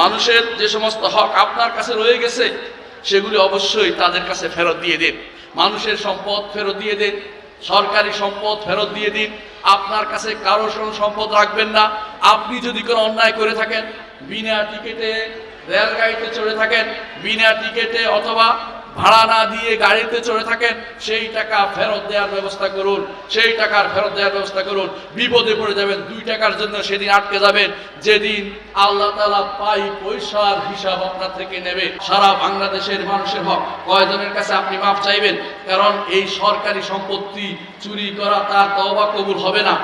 মানুষের যে সমস্ত হক আপনার কাছে রয়ে গেছে সেগুলি অবশ্যই তাদের কাছে ফেরত দিয়ে দিন। মানুষের সম্পদ ফেরত দিয়ে দিন, সরকারি সম্পদ ফেরত দিয়ে দিন। আপনার কাছে কারো সম্পদ রাখবেন না। আপনি যদি কোনো অন্যায় করে থাকেন, বিনা টিকিটে রেলগাড়িতে চড়ে থাকেন, বিনা টিকিটে অথবা ভাড়া না দিয়ে গাড়িতে চড়ে থাকেন, সেই টাকা ফেরত দেওয়ার ব্যবস্থা করুন, সেই টাকার ফেরত দেওয়ার ব্যবস্থা করুন। বিপদে পড়ে যাবেন, 2 টাকার জন্য সেদিন আটকে যাবেন যেদিন আল্লাহ তাআলা পাই পয়সার হিসাব আপনার থেকে নেবে। সারা বাংলাদেশের মানুষের হক কয়জনের কাছে আপনি মাফ চাইবেন? কারণ এই সরকারি সম্পত্তি চুরি করা তার তওবা কবুল হবে না,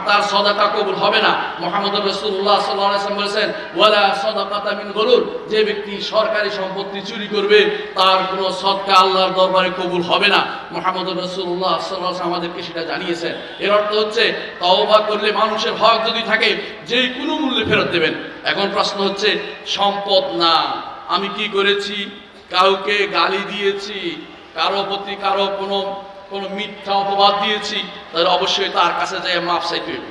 তার সাদাকা কবুল হবে না। মুহাম্মদ রাসূলুল্লাহ সাল্লাল্লাহু আলাইহি ওয়াসাল্লাম বলেছেন, ওয়ালা সাদাকাতা মিন গুলুল, যে ব্যক্তি সরকারি সম্পত্তি চুরি করবে তার কোনো সদকা আল্লাহর দরবারে কবুল হবে না। মুহাম্মদ রাসূলুল্লাহ সাল্লাল্লাহু আলাইহি ওয়াসাল্লাম আমাদেরকে সেটা জানিয়েছেন। এর অর্থ হচ্ছে তওবা করলে মানুষের হক যদি থাকে যে কোনো মূল্যে ফেরত দেবেন। এখন প্রশ্ন হচ্ছে, সম্পদ না, আমি কি করেছি? কাউকে গালি দিয়েছি, কারো প্রতি কারো কোনো মিথ্যা অপবাদ দিয়েছি, তাহলে অবশ্যই তার কাছে যেয়ে মাফ চাইতে হবে।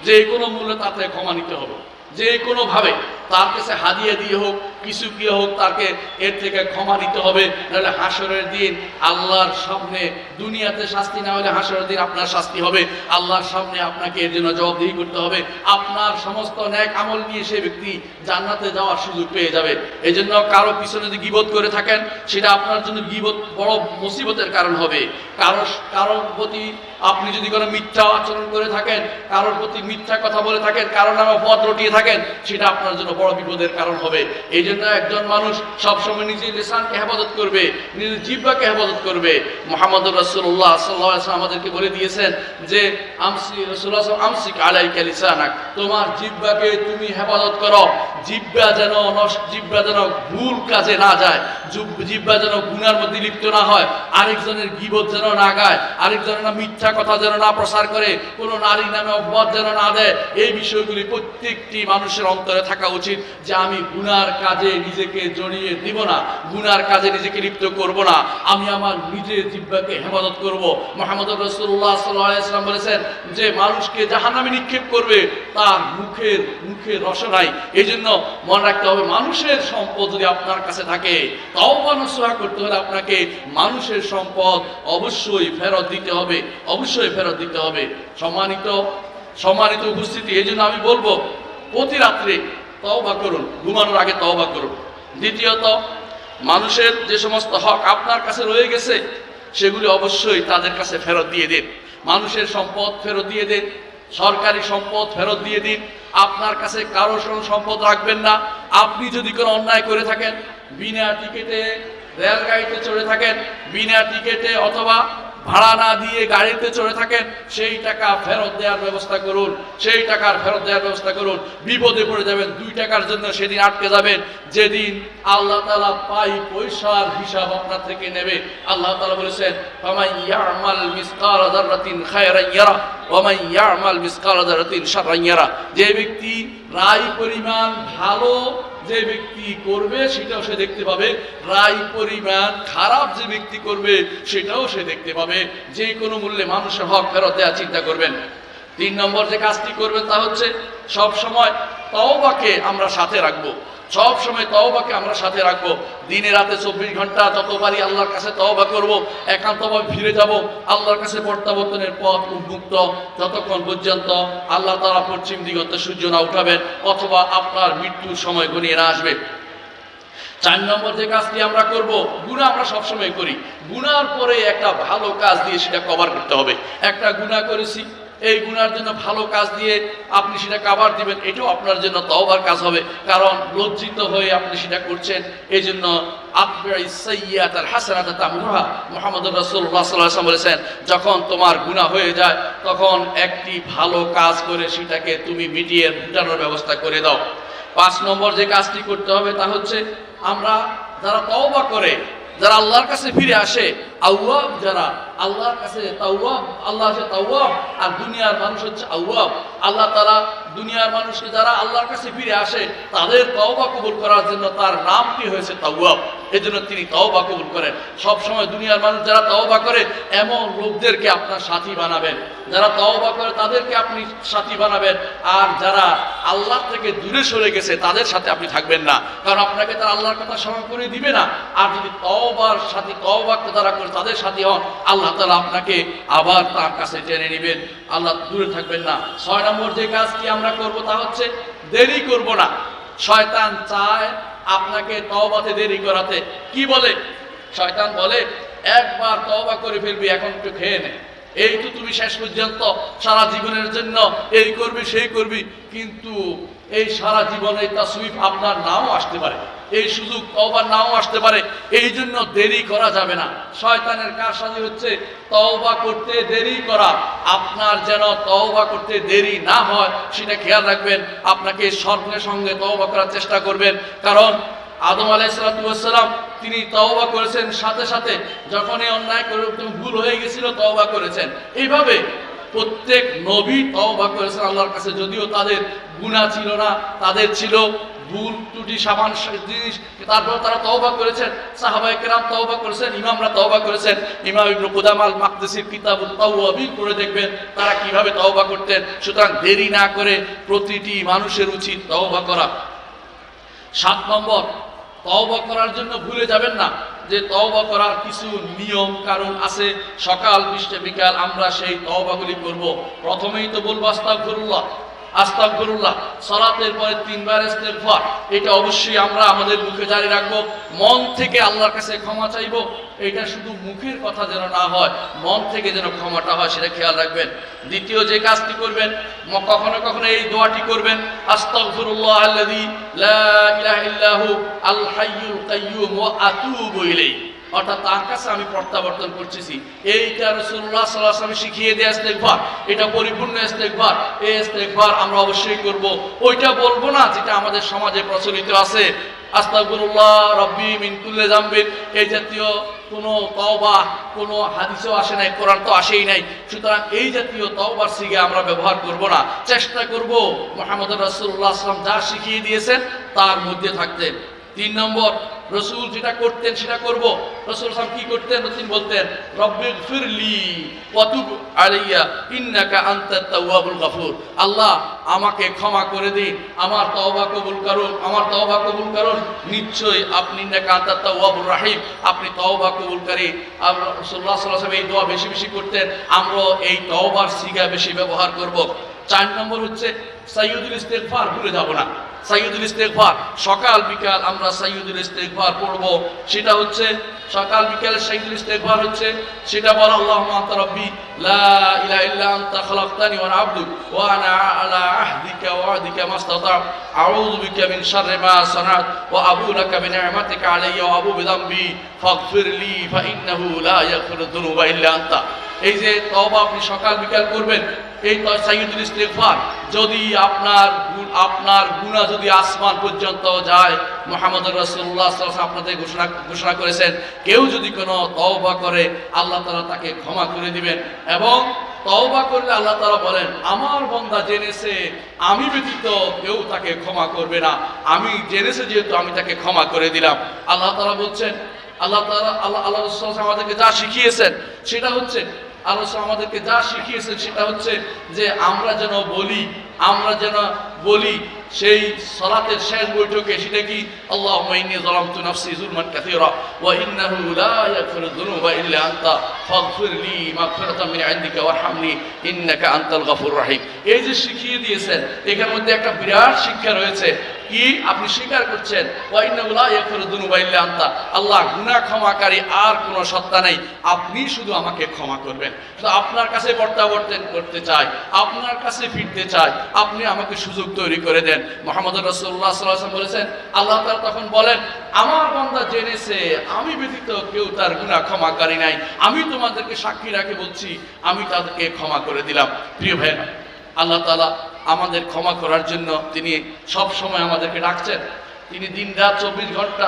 যে কোনো মূল্যে তার থেকে ক্ষমা নিতে হবে, যে কোনোভাবে তার কাছে হাদিয়া দিয়ে হোক, কিছু কি হোক, তাকে এর থেকে ক্ষমা নিতে হবে। নাহলে হাসরের দিন আল্লাহর সামনে, দুনিয়াতে শাস্তি না হলে হাসরের দিন আপনার শাস্তি হবে। আল্লাহর সামনে আপনাকে এর জন্য জবাবদিহি করতে হবে। আপনার সমস্ত নেক আমল নিয়ে সে ব্যক্তি জান্নাতে যাওয়ার সুযোগ পেয়ে যাবে। এই জন্য কারো পিছনে যদি গীবত করে থাকেন, সেটা আপনার জন্য গীবত বড় মুসিবতের কারণ হবে। কারোর প্রতি আপনি যদি কোনো মিথ্যা আচরণ করে থাকেন, কারোর প্রতি মিথ্যা কথা বলে থাকেন, কারোর নামে পথ রটিয়ে থাকেন, সেটা আপনার জন্য বড় বিপদের কারণ হবে। এই জন্য একজন মানুষ সবসময় নিজের লিসানকে হেফাজত করবে, নিজের জিহ্বাকে হেফাজত করবে। মুহাম্মদ রাসূলুল্লাহ সাল্লাল্লাহু আলাইহি ওয়াসাল্লাম আমাদেরকে বলে দিয়েছেন যে আমসিক আলাইকা লিসানাক, তোমার জিহ্বাকে তুমি হেফাজত করো। জিহ্বা যেন ভুল কাজে না যায়, জিহ্বা যেন গুনার মধ্যে লিপ্ত না হয়, আরেকজনের গীবত যেন না গায়, আরেকজনের মিথ্যা কথা যেন না প্রচার করে, কোনো নারী নামে অপবাদ যেন না দেয়। এই বিষয়গুলি প্রত্যেকটি মানুষের অন্তরে থাকা উচিত যে আমি গুনার কাজে নিজেকে জড়িয়ে দিব না, গুনার কাজে নিজেকে লিপ্ত করব না, আমি আমার নিজের জিহ্বাকে হেফাজত করব। মুহাম্মদ রাসূলুল্লাহ সাল্লাল্লাহু আলাইহি ওয়াসাল্লাম বলেছেন যে মানুষকে জাহান্নামে নিক্ষেপ করবে তার মুখের রসনাই। এই জন্য মনে রাখতে হবে, মানুষের সম্পদ যদি আপনার কাছে থাকে, তওবা নসুহা করতে হলে আপনাকে মানুষের সম্পদ অবশ্যই ফেরত দিতে হবে, অবশ্যই ফেরত দিতে হবে। সম্মানিত উপস্থিতি, এই জন্য আমি বলবো প্রতি রাত্রে তওবা করুন, ঘুমানোর আগে তওবা করুন। দ্বিতীয়ত, মানুষের যে সমস্ত হক আপনার কাছে রয়ে গেছে সেগুলি অবশ্যই তাদের কাছে ফেরত দিয়ে দিন। মানুষের সম্পদ ফেরত দিয়ে দিন, সরকারি সম্পদ ফেরত দিয়ে দিন। আপনার কাছে কারো সম্পদ রাখবেন না। আপনি যদি কোনো অন্যায় করে থাকেন, বিনা টিকিটে রেলগাড়িতে চড়ে থাকেন, বিনা টিকিটে অথবা ভাড়া না দিয়ে গাড়িতে চড়ে থাকেন, সেই টাকা ফেরত দেওয়ার ব্যবস্থা করুন, সেই টাকার ফেরত দেওয়ার ব্যবস্থা করুন। বিপদে পড়ে যাবেন, 2 টাকার জন্য সেদিন আটকে যাবেন যেদিন আল্লাহ তাআলা পাই পয়সার হিসাব আপনার থেকে নেবে। আল্লাহ তাআলা বলেছেন, ফামান ইয়ামাল মিসকালা যাররাতিন খায়রান ইয়ারা ওয়া মান ইয়ামাল মিসকালা যাররাতিন শাররান ইয়ারা, যে ব্যক্তি রাই পরিমাণ ভালো যে ব্যক্তি করবে সেটাও সে দেখতে পাবে, রাই পরিমাণ খারাপ যে ব্যক্তি করবে সেটাও সে দেখতে পাবে। যে কোনো মূল্যে মানুষের হক ফেরত দেওয়ার চিন্তা করবেন। 3 নম্বর যে কাজটি করবেন তা হচ্ছে সব সময় তওবাকে আমরা সাথে রাখবো, সব সময় তওবাকে আমরা সাথে রাখবো। দিনে রাতে 24 ঘন্টা যতবারই আল্লাহর কাছে তওবা করব, একান্তভাবে ফিরে যাব আল্লাহর কাছে। প্রত্যাবর্তনের পথ উন্মুক্ত যতক্ষণ পর্যন্ত আল্লাহ তাআলা পশ্চিম দিগন্তে সূর্য না উঠাবেন অথবা আপনার মৃত্যুর সময় ঘনিয়ে না আসবে। 4 নম্বর যে কাজটি আমরা করব, গুনাহ আমরা সবসময় করি, গুনার পরে একটা ভালো কাজ দিয়ে সেটা কভার করতে হবে। একটা গুনাহ করেছি, এই গুনার জন্য ভালো কাজ দিয়ে আপনি সেটা কাভার দিবেন, এটাও আপনার জন্য তওবার কাজ হবে। কারণ লজ্জিত হয়ে আপনি সেটা করছেন। এই জন্য আতবিস সাইয়্যাতাল হাসানাতা তামহুহা, মুহাম্মদ রাসূলুল্লাহ সাল্লাল্লাহু আলাইহি ওয়াসাল্লাম বলেছেন, যখন তোমার গুনাহ হয়ে যায় তখন একটি ভালো কাজ করে সেটাকে তুমি মিটিয়ে মেটানোর ব্যবস্থা করে দাও। 5 নম্বর যে কাজটি করতে হবে তা হচ্ছে, আমরা যারা তওবা করে, যারা আল্লাহর কাছে ফিরে আসে, আওয়াব যারা আল্লাহর কাছে তাওয়াব, আল্লাহ হচ্ছে তাওয়াব আর দুনিয়ার মানুষ হচ্ছে আওয়াব। আল্লাহ তাআলা দুনিয়ার মানুষকে যারা আল্লাহর কাছে ফিরে আসে তাদের তওবা কবুল করার জন্য তার নামটি হয়েছে তাওয়াব। এজন্য তিনি তওবা কবুল করেন। সব সময় দুনিয়ার মানুষ যারা তওবা করে এমন লোকদেরকে আপনার সাথী বানাবেন, যারা তওবা করে তাদেরকে আপনি সাথী বানাবেন, আর যারা আল্লাহ থেকে দূরে সরে গেছে তাদের সাথে আপনি থাকবেন না, কারণ আপনাকে তারা আল্লাহর কথা স্মরণ করে দিবে না। আর যদি তওবার সাথী তওবা তারা করে তাদের সাথী হন, আল্লাহ তাআলা আপনাকে আবার তার কাছে টেনে নেবেন, আল্লাহ দূরে থাকবেন না। 6 নম্বর যে কাজটি আমরা করব তা হচ্ছে দেরি করব না। শয়তান চায় আপনাকে তওবাতে দেরি করাতে। কি বলে শয়তান? বলে একবার তওবা করে ফেলবি, এখন একটু খেয়ে নে, এই তো তুমি শেষ পর্যন্ত সারা জীবনের জন্য এই করবি সেই করবি, কিন্তু এই সারা জীবনে তাসবিহ আপনার নাও আসতে পারে, এই সুযোগ তওবার নাও আসতে পারে, এই জন্য দেরি করা যাবে না। শয়তানের কারসাজি হচ্ছে তওবা করতে দেরি করা। আপনার যেন তওবা করতে দেরি না হয় সেটা খেয়াল রাখবেন। আপনাকে সঙ্গে সঙ্গে তওবা করার চেষ্টা করবেন, কারণ আদম আলাইহিস সালাম তিনি তওবা করেছেন সাথে সাথে, যখনই অন্যায় করে ভুল হয়ে গেছিল তওবা করেছেন। এইভাবে প্রত্যেক নবী তওবা করেছেন আল্লাহর কাছে, যদিও তাদের গুনাহ ছিল না, তাদের ছিল ভুল ত্রুটি সামান্য জিনিস, তারপর তারা তওবা করেছেন। সাহাবায়ে কেরাম তওবা করেছেন, ইমামরা তওবা করেছেন। ইমাম ইবনে কুদামা আল মাকদিসির কিতাবুত তাওয়াবিন পড়ে দেখবেন তারা কিভাবে তওবা করতেন। সুতরাং দেরি না করে প্রতিটি মানুষের উচিত তওবা করা। 7 নম্বর, তওবা করার জন্য ভুলে যাবেন না যে তওবা করার কিছু নিয়ম কারণ আছে। সকাল বিকাল আমরা সেই তওবাগুলি করব। প্রথমেই তো বলবো আস্তাগফিরুল্লাহ, আস্তাগফিরুল্লাহ। সালাতের পরে 3 বার ইস্তেগফার, এটা অবশ্যই আমরা আমাদের মুখে জারি রাখবো। মন থেকে আল্লাহর কাছে ক্ষমা চাইবো, এটা শুধু মুখের কথা যেন না হয়, মন থেকে যেন ক্ষমাটা হয় সেটা খেয়াল রাখবেন। দ্বিতীয় যে কাজটি করবেন, কখনো কখনো এই দোয়াটি করবেন, আস্তাগফিরুল্লাহ আল্লাযী লা ইলাহা ইল্লাহু আল হাইয়ুল কাইয়্যুম ওয়া আতুবু ইলাইহি, অর্থাৎ তার কাছে আমি প্রত্যাবর্তন করতেছি। এইটা রাসূলুল্লাহ সাল্লাল্লাহু আলাইহি ওয়াসাল্লাম শিখিয়ে দেয়া ইস্তেগফার, এটা পরিপূর্ণ ইস্তেগফার। এই ইস্তেগফার আমরা অবশ্যই করব। ওইটা বলবো না যেটা আমাদের সমাজে প্রচলিত আছে, আস্তাগফিরুল্লাহ রব্বি মিন কুল্লি যামবিন, এই জাতীয় কোনো তওবা কোনো হাদিসেও আসে নাই, কোরআন তো আসেই নাই। সুতরাং এই জাতীয় তওবার সিগা আমরা ব্যবহার করব না। চেষ্টা করব মুহাম্মদ রাসূলুল্লাহ সাল্লাল্লাহু আলাইহি ওয়াসাল্লাম যা শিখিয়ে দিয়েছেন তার মধ্যে থাকতে। 3 নম্বর, রসুল যেটা করতেন সেটা করব। রসুল সাহেব কি করতেন? তিনি বলতেন রব্বিগফিরলি ওয়া তুব আলাইয়া ইন্নাকা আনতাত তাওয়াবুল গফুর, আল্লাহ আমাকে ক্ষমা করে দিন, আমার তওবা কবুল করুন, আমার তওবা কবুল করুন, নিশ্চয়ই আপনি ইন্নাকা আনতাত তাওয়াবুর রহিম, আপনি তওবা কবুলকারী। আর রাসূলুল্লাহ সাল্লাল্লাহু আলাইহি ওয়াসাল্লাম এই দোয়া বেশি বেশি করতেন, আমরা এই তওবার সিগা বেশি ব্যবহার করব। 4 নম্বর হচ্ছে সাইয়্যিদুল ইস্তিগফার, ভুলে যাব না। সাইয়্যিদুল ইস্তিগফার, সকাল বিকাল আমরা সাইয়্যিদুল ইস্তিগফার পড়ব। সেটা হচ্ছে সকাল বিকাল সাইয়্যিদুল ইস্তিগফার হচ্ছে সেটা বলা, আল্লাহুম্মা আনতা রাব্বি লা ইলাহা ইল্লা আনতা খালাকতানি ওয়া আনা আবদুক ওয়া আনা আলা আহদিকা ওয়া ওয়া'দিকা মাস্তাতা', আউযু বিকা মিন শাররি মা সানাত ওয়া আবু লাকা বিনি'মাতিকা আলাইয়া ওয়া আবু বিযামবি ফাগফিরলি ফা ইন্নাহু লা ইয়াগফিরুয যুনুবা ইল্লা আনতা। এই যে তওবা আপনি সকাল বিকাল করবেন, এই সাইয়্যিদুল ইস্তিগফার, যদি আপনার গুনাহ যদি আসমান পর্যন্ত যায়, মুহাম্মদ রাসূলুল্লাহ সাল্লাল্লাহু আলাইহি ওয়াসাল্লাম আপনাদের ঘোষণা করেছেন কেউ যদি কোনো তওবা করে আল্লাহ তাআলা তাকে ক্ষমা করে দিবেন। এবং তওবা করলে আল্লাহ তাআলা বলেন আমার বান্দা জেনেছে আমি ব্যতীত কেউ তাকে ক্ষমা করবে না, আমি জেনেছে যেহেতু আমি তাকে ক্ষমা করে দিলাম। আল্লাহ তাআলা বলছেন, আল্লাহ তাআলা আল্লাহ রাসূল আমাদেরকে যা শিখিয়েছেন সেটা হচ্ছে আমাদেরকে যা শিখিয়েছেন সেটা হচ্ছে যে আমরা যেন বলি সেই সালাতের শেষ বৈঠকে, সেটা কি আল্লাহুম্মা ইন্নী যালামতু নাফসি যুলমান কাসীরা ওয়া ইন্নাহু লা ইয়াগফিরুয যুনুবা ইল্লা আনতা ফাগফিরলি মাগফিরাতাম মিন ইনদিকা ওয়ারহামনি ইন্নাকা আনতাল গফুরুর রহিম। এই যে শিখিয়ে দিয়েছেন, এখানের মধ্যে একটা বিরাট শিক্ষা রয়েছে। কি আপনি স্বীকার করছেন ওয়া ইন্নাহু লা ইয়াগফিরুয যুনুবা ইল্লা আনতা, আল্লাহ গুনাহ ক্ষমাকারী আর কোনো সত্তা নেই, আপনি শুধু আমাকে ক্ষমা করবেন। তো আপনার কাছে প্রত্যাবর্তন করতে চাই, আপনার কাছে ফিরতে চাই, আপনি আমাকে সুযোগ তৈরি করে দেন। মুহাম্মদ রাসূলুল্লাহ সাল্লাল্লাহু আলাইহি ওয়াসাল্লাম বলেছেন, আল্লাহ তাআলা তখন বলেন আমার বান্দা জেনেছে আমি ব্যতীত কেউ তার গুনাহ ক্ষমাকারী নাই, আমি তোমাদেরকে সাক্ষী রাখে বলছি আমি তাদেরকে ক্ষমা করে দিলাম। প্রিয় ভাই, আল্লাহ তাআলা আমাদের ক্ষমা করার জন্য তিনি সব সময় আমাদেরকে ডাকছেন। তিনি দিন রাত 24 ঘন্টা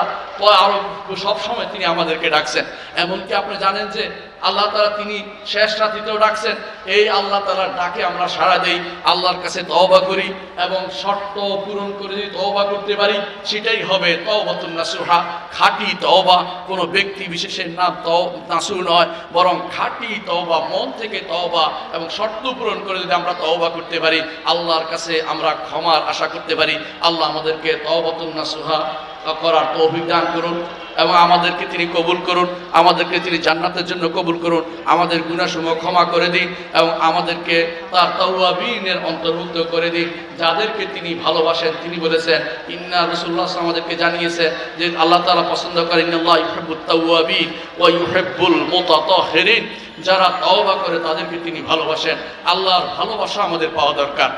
আরো সব সময় তিনি আমাদেরকে ডাকছেন। এমনকি আপনি জানেন যে আল্লাহ তাআলা তিনি শেষ রাত্রিতেও ডাকছেন। এই আল্লাহ তাআলার ডাকে আমরা সাড়া দেই, আল্লাহর কাছে তওবা করি এবং শর্ত পূরণ করে যদি তওবা করতে পারি সেটাই হবে তওবাতুন নাসুহা, খাঁটি তওবা। কোনো ব্যক্তি বিশেষের নাম নাসুহ নয়, বরং খাঁটি তওবা, মন থেকে তওবা এবং শর্ত পূরণ করে যদি আমরা তওবা করতে পারি, আল্লাহর কাছে আমরা ক্ষমার আশা করতে পারি। আল্লাহ আমাদেরকে তওবাতুন নাসুহা করার তৌফিক দান করুন এবং আমাদেরকে তিনি কবুল করুন, আমাদেরকে তিনি জান্নাতের জন্য কবুল করুন, আমাদের গুনাহসমূহ ক্ষমা করে দিন এবং আমাদেরকে তার তাওয়াবিনের অন্তর্ভুক্ত করে দিন, যাদেরকে তিনি ভালোবাসেন। তিনি বলেছেন, ইন্না রাসূলুল্লাহ আমাদেরকে জানিয়েছেন যে আল্লাহ তাআলা পছন্দ করেন, ইন্নাল্লাহা ইউহিব্বুত তাওয়াবিন ওয়া ইউহিব্বুল মুতাতাহহিরিন, যারা তওবা করে তাদেরকে তিনি ভালোবাসেন। আল্লাহর ভালোবাসা আমাদের পাওয়া দরকার,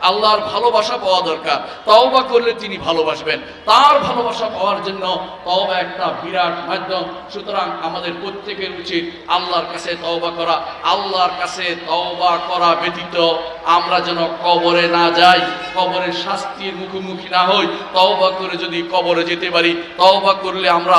আল্লাহর ভালোবাসা পাওয়া দরকার। তওবা করলে তিনি ভালোবাসবেন। তার ভালোবাসা পাওয়ার জন্য তওবা একটা বিরাট মাধ্যম। সুতরাং আমাদের প্রত্যেকের উচিত আল্লাহর কাছে তওবা করা। আল্লাহর কাছে তওবা করা ব্যতীত আমরা যেন কবরে না যাই, কবরের শাস্তির মুখোমুখি না হই। তওবা করে যদি কবরে যেতে পারি, তওবা করলে আমরা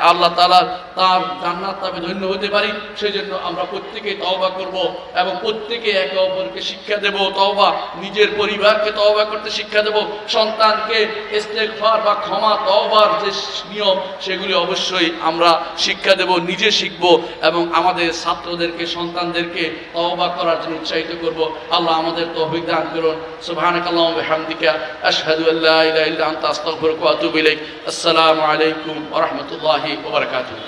আল্লাহ তাআলা তার জান্নাত লাভে ধন্য হতে পারি। সেজন্য আমরা প্রত্যেকে তওবা করব এবং প্রত্যেকে একে অপরকে শিক্ষা দেব তওবা, নিজের পরিবারকে তওবা করতে শিক্ষা দেব, সন্তানকে ইস্তেগফার বা ক্ষমা তওবার যে নিয়ম সেগুলি অবশ্যই আমরা শিক্ষা দেব, নিজে শিখব এবং আমাদের ছাত্রদেরকে, সন্তানদেরকে তওবা করার জন্য উৎসাহিত করব। আল্লাহ আমাদের তৌফিক দান করুন। সুবহানাকাল্লাহু ওয়া বিহামদিকা আশহাদু আল্লা ইলাহা ইল্লা আনতা আস্তাগফিরুকা ওয়া আতুবু ইলাইক। আসসালামু আলাইকুম ওয়া রাহমাতুল্লাহি ওয়া বারাকাতুহু।